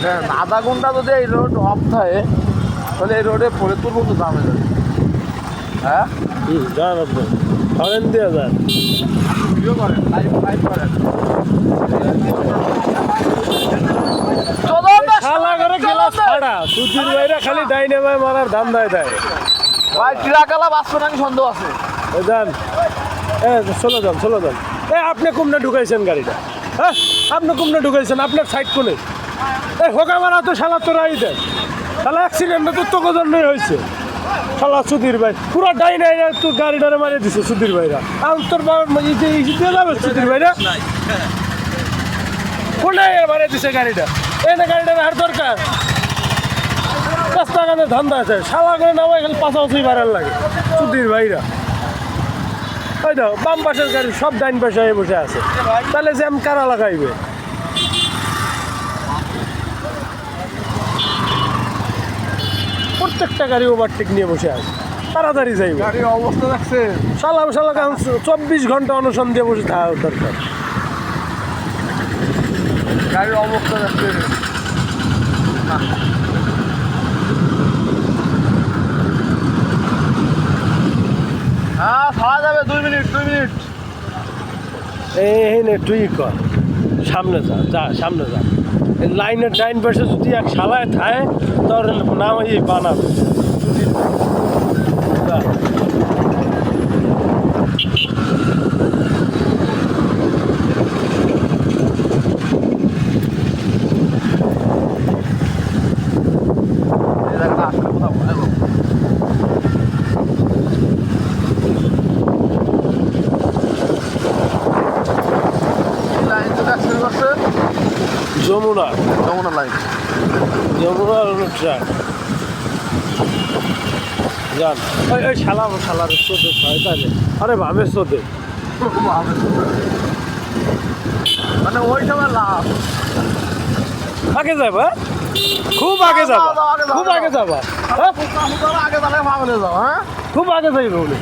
হ্যাঁ, আধা ঘন্টা যদি এই রোড অফ থাকে তাহলে এই রোডে ফরিদপুর পর্যন্ত দাম হয়ে যাবে। হ্যাঁ যান আপনি হরেন দিয়ে যান ভিডিও করেন লাইভ করেন শালা করে গেলাস ছাড়া সুধীর ভাইরা খালি ডাইনামাই মারার ধান্দায় দেয় ভাই ট্রাকালা বাঁচবে নাকি সন্দেহ আছে। যান চলে যান আপনি কুমনে ঢুকাইছেন গাড়িটা? হ্যাঁ আপনি কুমনে ঢুকাইছেন? আপনার সাইড কোনে? হোকা মারা তো শালা তোরাই দেন। শালা অ্যাক্সিডেন্টটা তো তোকে জন্যই হয়েছে। শালা সুধীর ভাই পুরো ডাইনাই তো গাড়িটারে মারিয়ে দিছে সুধীর ভাইরা। আর তোর দিয়ে যাবে সুধীর ভাইরা কোনে মারিয়ে দিছে গাড়িটা? এনে গাড়িটা আর দরকার রাস্তাঘাটে ধান্দা আছে শালা করে নামাই খালি পাশাপাশি বাড়ার লাগে সুধীর ভাইরা। ওই দাও বাম পাশের গাড়ি সব ডাইন পাশে বসে আছে, তাহলে জ্যাম কারা লাগাইবে? প্রত্যেকটা গাড়ি ওভারটেক নিয়ে বসে আছে, তাড়াতাড়ি যাইবে। গাড়ির অবস্থা দেখছে শালা 24 ঘন্টা অনশন দিয়ে বসে থাকা দরকার। গাড়ির অবস্থা দেখছে। হ্যাঁ খাওয়া যাবে 2 মিনিট এই নে তুই কর, সামনে যা সামনে যা। এই লাইনের ডাইন পাশে যদি এক শালায় থায় তোর নাম এই বানাবে। যমুনা লাইন যমুনার ট্রাক যান। ওই শালার চোদ্দে ছয় তাহলে আরে ভাবে চোদ্দে মানে ওই সময় লাভ আগে যাবা, খুব আগে যাবা, খুব আগে যাবা, আগে তাহলে ভাবলে যাও। হ্যাঁ খুব আগে যাইবে বলে।